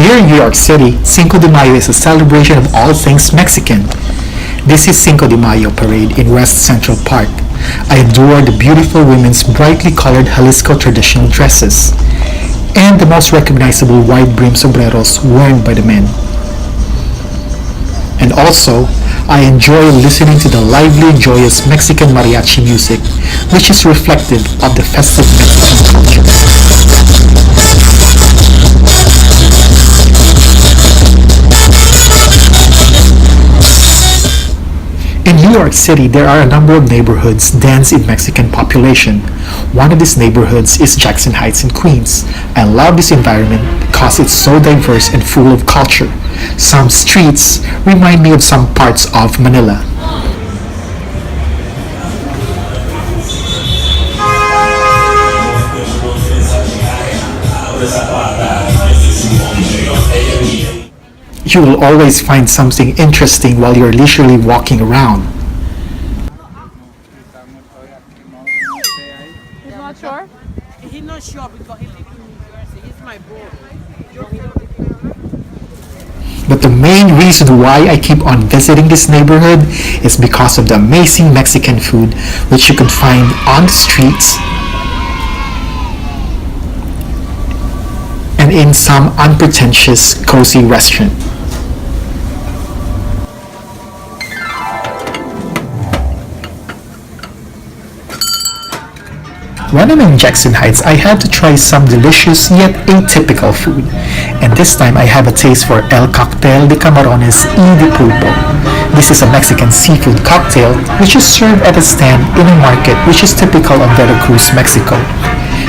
Here in New York City, Cinco de Mayo is a celebration of all things Mexican. This is Cinco de Mayo parade in West Central Park. I adore the beautiful women's brightly colored Jalisco traditional dresses and the most recognizable wide brim sombreros worn by the men. And also, I enjoy listening to the lively, joyous Mexican mariachi music, which is reflective of the festive Mexican culture. In New York City, there are a number of neighborhoods dense in Mexican population. One of these neighborhoods is Jackson Heights in Queens. I love this environment because it's so diverse and full of culture. Some streets remind me of some parts of Manila. You will always find something interesting while you're leisurely walking around. He's not sure? He's not sure because he lives in New Jersey. He's my bro. But the main reason why I keep on visiting this neighborhood is because of the amazing Mexican food which you can find on the streets and in some unpretentious, cozy restaurant. When I'm in Jackson Heights, I had to try some delicious yet atypical food. And this time I have a taste for El Cóctel de Camarones y de Pulpo. This is a Mexican seafood cocktail which is served at a stand in a market which is typical of Veracruz, Mexico.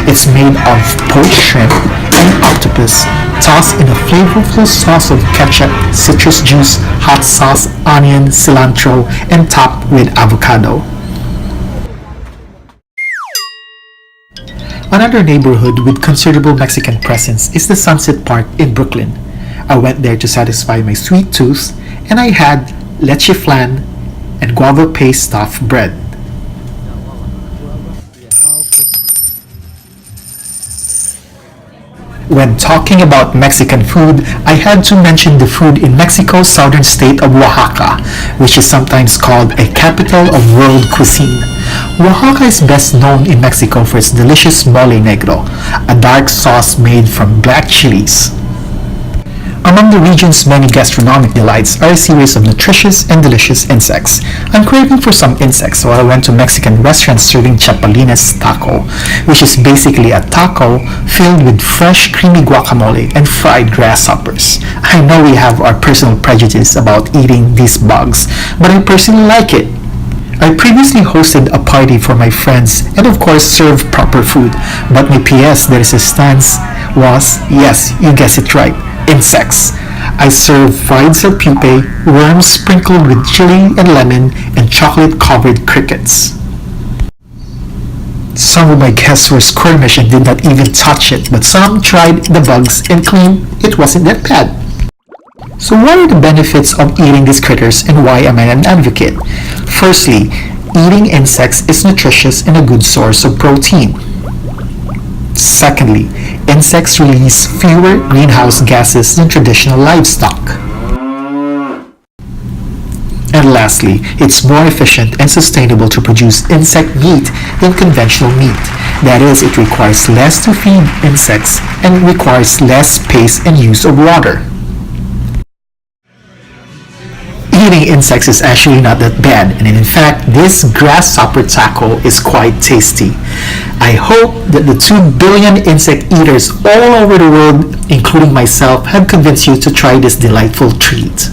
It's made of poached shrimp and octopus tossed in a flavorful sauce of ketchup, citrus juice, hot sauce, onion, cilantro, and topped with avocado. Another neighborhood with considerable Mexican presence is the Sunset Park in Brooklyn. I went there to satisfy my sweet tooth and I had leche flan and guava paste stuffed bread. When talking about Mexican food, I had to mention the food in Mexico's southern state of Oaxaca, which is sometimes called a capital of world cuisine. Oaxaca is best known in Mexico for its delicious mole negro, a dark sauce made from black chilies. Among the region's many gastronomic delights are a series of nutritious and delicious insects. I'm craving for some insects, so I went to Mexican restaurants serving chapalines taco, which is basically a taco filled with fresh creamy guacamole and fried grasshoppers. I know we have our personal prejudice about eating these bugs, but I personally like it. I previously hosted a party for my friends and of course served proper food, but my PS de resistance was, yes, you guessed it right, insects. I served fried salpipe, worms sprinkled with chili and lemon, and chocolate-covered crickets. Some of my guests were squirmish and did not even touch it, but some tried the bugs and claimed it wasn't that bad. So what are the benefits of eating these critters and why am I an advocate? Firstly, eating insects is nutritious and a good source of protein. Secondly, insects release fewer greenhouse gases than traditional livestock. And lastly, it's more efficient and sustainable to produce insect meat than conventional meat. That is, it requires less to feed insects and requires less space and use of water. Eating insects is actually not that bad, and in fact, this grasshopper taco is quite tasty. I hope that the 2 billion insect eaters all over the world, including myself, have convinced you to try this delightful treat.